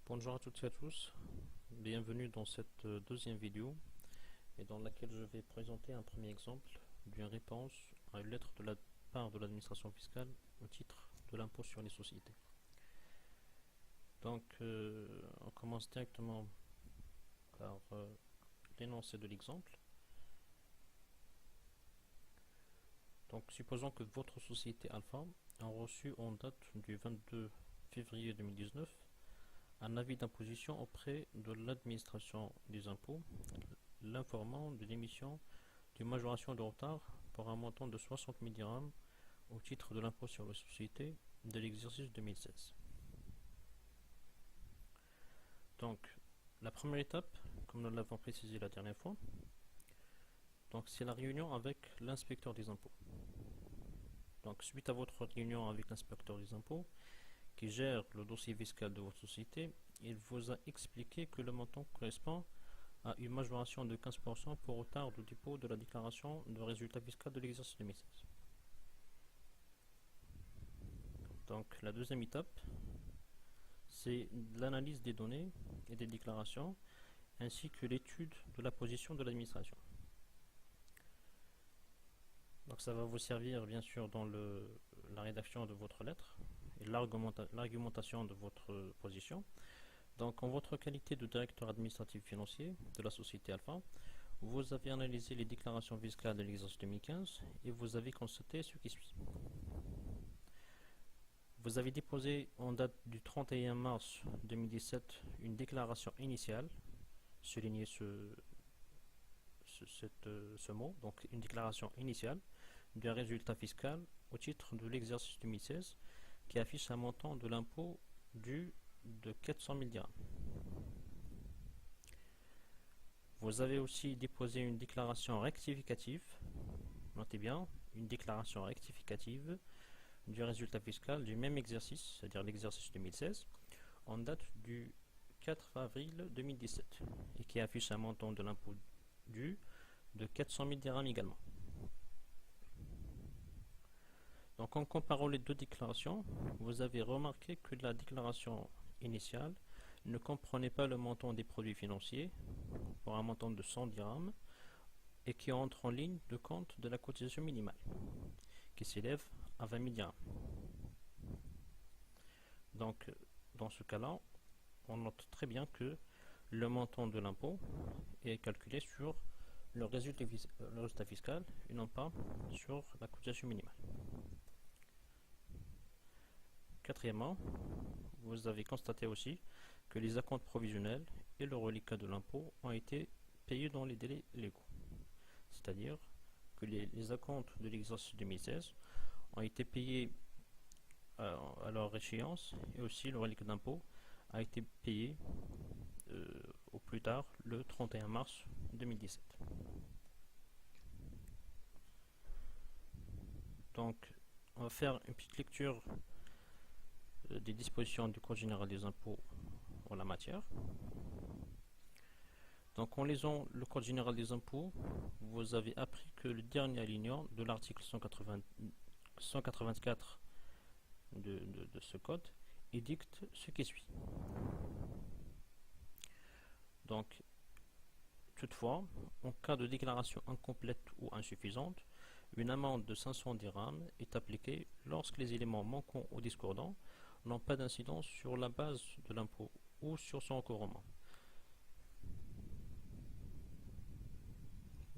Bonjour à toutes et à tous, bienvenue dans cette deuxième vidéo et dans laquelle je vais présenter un premier exemple d'une réponse à une lettre de la part de l'administration fiscale au titre de l'impôt sur les sociétés. Donc on commence directement par l'énoncé de l'exemple. Donc supposons que votre société Alpha a reçu en date du 22 février 2019 un avis d'imposition auprès de l'administration des impôts l'informant de l'émission d'une majoration de retard pour un montant de 60 000 dirhams au titre de l'impôt sur les sociétés de l'exercice 2016. Donc, la première étape, comme nous l'avons précisé la dernière fois, c'est la réunion avec l'inspecteur des impôts. Donc, suite à votre réunion avec l'inspecteur des impôts, qui gère le dossier fiscal de votre société, il vous a expliqué que le montant correspond à une majoration de 15% pour retard de dépôt de la déclaration de résultat fiscal de l'exercice 2016. Donc la deuxième étape, c'est l'analyse des données et des déclarations, ainsi que l'étude de la position de l'administration. Donc ça va vous servir bien sûr dans la rédaction de votre lettre et l'argumentation de votre position. Donc en votre qualité de directeur administratif financier de la société Alpha, vous avez analysé les déclarations fiscales de l'exercice 2015 et vous avez constaté ce qui suit. Vous avez déposé en date du 31 mars 2017 une déclaration initiale, soulignez ce mot, donc une déclaration initiale d'un résultat fiscal au titre de l'exercice 2016 qui affiche un montant de l'impôt dû de 400 000 dirhams. Vous avez aussi déposé une déclaration rectificative, notez bien, une déclaration rectificative du résultat fiscal du même exercice, c'est-à-dire l'exercice 2016, en date du 4 avril 2017, et qui affiche un montant de l'impôt dû de 400 000 dirhams également. Donc en comparant les deux déclarations, vous avez remarqué que la déclaration initiale ne comprenait pas le montant des produits financiers pour un montant de 100 dirhams et qui entre en ligne de compte de la cotisation minimale qui s'élève à 20 000 dirhams. Donc dans ce cas-là, on note très bien que le montant de l'impôt est calculé sur le résultat fiscal et non pas sur la cotisation minimale. Quatrièmement, vous avez constaté aussi que les acomptes provisionnels et le reliquat de l'impôt ont été payés dans les délais légaux. C'est-à-dire que les acomptes de l'exercice 2016 ont été payés à leur échéance et aussi le reliquat d'impôt a été payé au plus tard le 31 mars 2017. Donc, on va faire une petite lecture des dispositions du Code général des impôts en la matière. Donc en lisant le Code général des impôts, vous avez appris que le dernier alinéa de l'article 184 de ce code édicte ce qui suit. Donc, toutefois, en cas de déclaration incomplète ou insuffisante, une amende de 500 dirhams est appliquée lorsque les éléments manquants ou discordants n'ont pas d'incidence sur la base de l'impôt ou sur son recouvrement.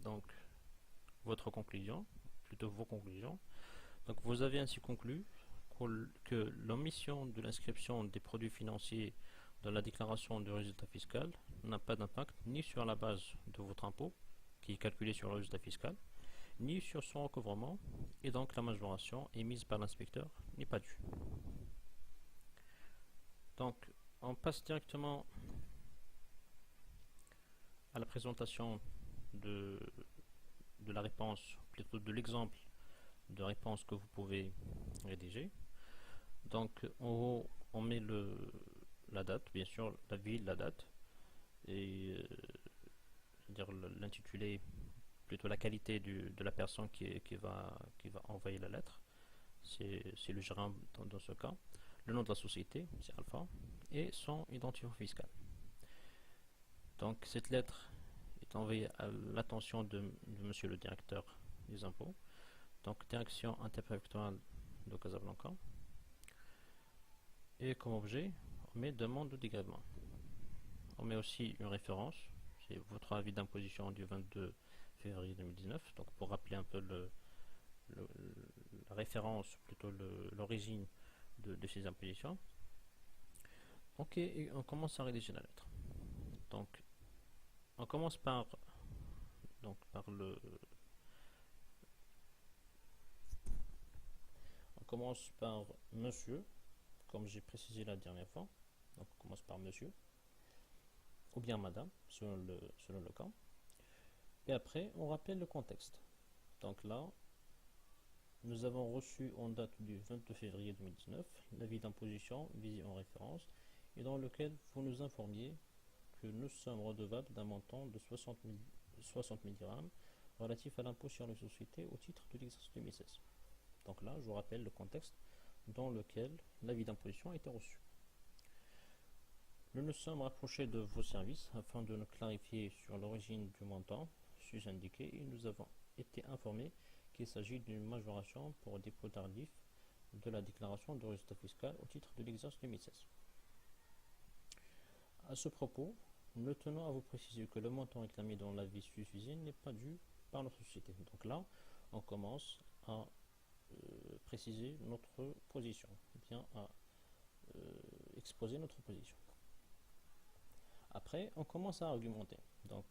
Donc, votre conclusion, plutôt vos conclusions. Donc, vous avez ainsi conclu que l'omission de l'inscription des produits financiers dans la déclaration de résultat fiscal n'a pas d'impact ni sur la base de votre impôt, qui est calculé sur le résultat fiscal, ni sur son recouvrement, et donc la majoration émise par l'inspecteur n'est pas due. Donc, on passe directement à la présentation de la réponse, plutôt de l'exemple de réponse que vous pouvez rédiger. Donc, en haut, on met la date, bien sûr, la ville, la date, et c'est-à-dire l'intitulé, plutôt la qualité de la personne qui va envoyer la lettre. C'est le gérant dans ce cas. le nom de la société, c'est Alpha, et son identifiant fiscal. Donc cette lettre est envoyée à l'attention de monsieur le directeur des impôts, donc direction interpréfectorale de Casablanca, et comme objet, on met demande de dégrèvement. On met aussi une référence, c'est votre avis d'imposition du 22 février 2019, donc pour rappeler un peu la référence, plutôt l'origine de ces impositions. Ok, et on commence à rédiger la lettre. Donc, on commence par monsieur, comme j'ai précisé la dernière fois. Donc, on commence par monsieur, ou bien madame, selon le cas. Et après, on rappelle le contexte. Donc là, nous avons reçu en date du 22 février 2019 l'avis d'imposition visé en référence et dans lequel vous nous informiez que nous sommes redevables d'un montant de 60 000 dirhams relatif à l'impôt sur les sociétés au titre de l'exercice 2016. Donc là, je vous rappelle le contexte dans lequel l'avis d'imposition a été reçu. Nous nous sommes rapprochés de vos services afin de nous clarifier sur l'origine du montant sus-indiqué et nous avons été informés qu'il s'agit d'une majoration pour dépôt tardif de la déclaration de résultat fiscal au titre de l'exercice 2016. À ce propos, nous tenons à vous préciser que le montant réclamé dans l'avis susvisé n'est pas dû par notre société. Donc là, on commence à préciser notre position, ou bien à exposer notre position. Après, on commence à argumenter. Donc,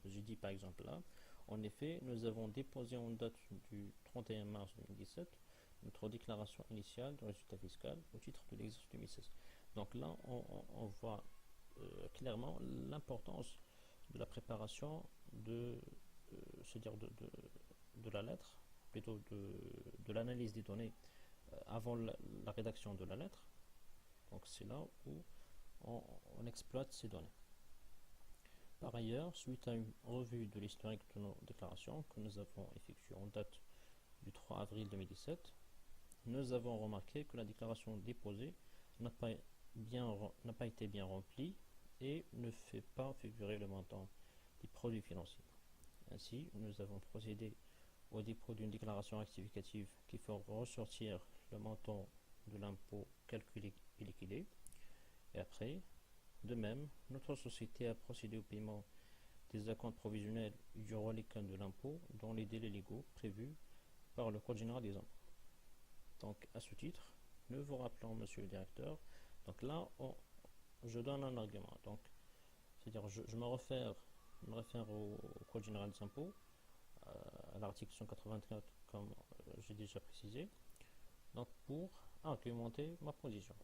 j'ai dit par exemple là, en effet, nous avons déposé en date du 31 mars 2017 notre déclaration initiale de résultat fiscal au titre de l'exercice 2016. Donc là, on voit clairement l'importance de la préparation de la lettre, plutôt de l'analyse des données avant la rédaction de la lettre. Donc c'est là où on exploite ces données. Par ailleurs, suite à une revue de l'historique de nos déclarations que nous avons effectuée en date du 3 avril 2017, nous avons remarqué que la déclaration déposée n'a pas été bien remplie et ne fait pas figurer le montant des produits financiers. Ainsi, nous avons procédé au dépôt d'une déclaration rectificative qui fait ressortir le montant de l'impôt calculé et liquidé. Et après, de même, notre société a procédé au paiement des acomptes provisionnels du reliquat de l'impôt dans les délais légaux prévus par le Code général des impôts. Donc, à ce titre, nous vous rappelons, monsieur le directeur, donc là, je donne un argument. Donc, c'est-à-dire, je me réfère au Code général des impôts, à l'article 184, comme j'ai déjà précisé, donc pour argumenter ma position.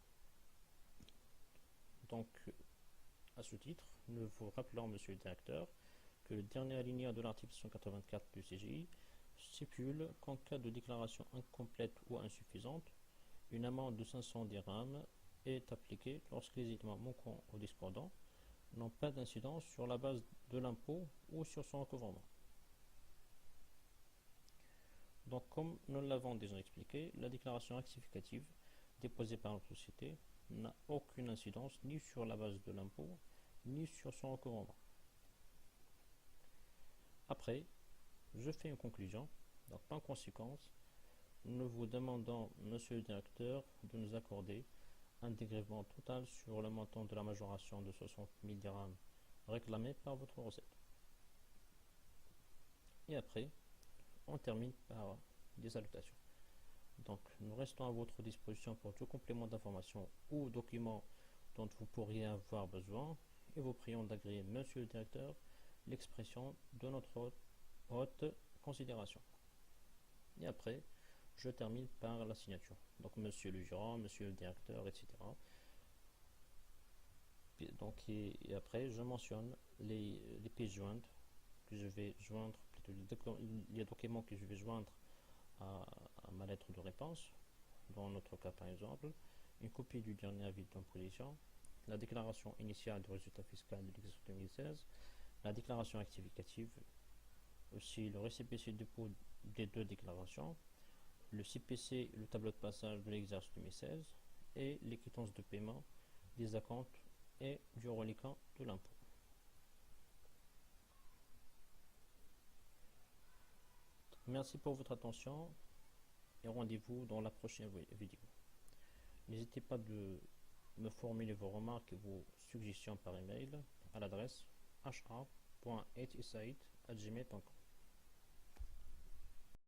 Donc, à ce titre, nous vous rappelons, monsieur le directeur, que le dernier alinéa de l'article 184 du CGI stipule qu'en cas de déclaration incomplète ou insuffisante, une amende de 500 dirhams est appliquée lorsque les éléments manquants au discordant n'ont pas d'incidence sur la base de l'impôt ou sur son recouvrement. Donc, comme nous l'avons déjà expliqué, la déclaration rectificative déposée par notre société n'a aucune incidence ni sur la base de l'impôt ni sur son recouvrement. Après, je fais une conclusion. Donc, par conséquent, nous vous demandons, monsieur le directeur, de nous accorder un dégrèvement total sur le montant de la majoration de 60 000 dirhams réclamé par votre recette. Et après, on termine par des salutations. Donc, nous restons à votre disposition pour tout complément d'information ou document dont vous pourriez avoir besoin et vous prions d'agréer, monsieur le directeur, l'expression de notre haute considération. Et après, je termine par la signature. Donc, monsieur le gérant, monsieur le directeur, etc. Donc, et après, je mentionne les pièces jointes que je vais joindre, plutôt les documents que je vais joindre à ma lettre de réponse. Dans notre cas, par exemple, une copie du dernier avis d'imposition, la déclaration initiale du résultat fiscal de l'exercice 2016, la déclaration rectificative, aussi le récépissé de dépôt des deux déclarations, le CPC et le tableau de passage de l'exercice 2016, et les quittances de paiement des acomptes et du reliquat de l'impôt. Merci pour votre attention et rendez-vous dans la prochaine vidéo. N'hésitez pas de me formuler vos remarques et vos suggestions par email à l'adresse ha.etisaid@gmail.com.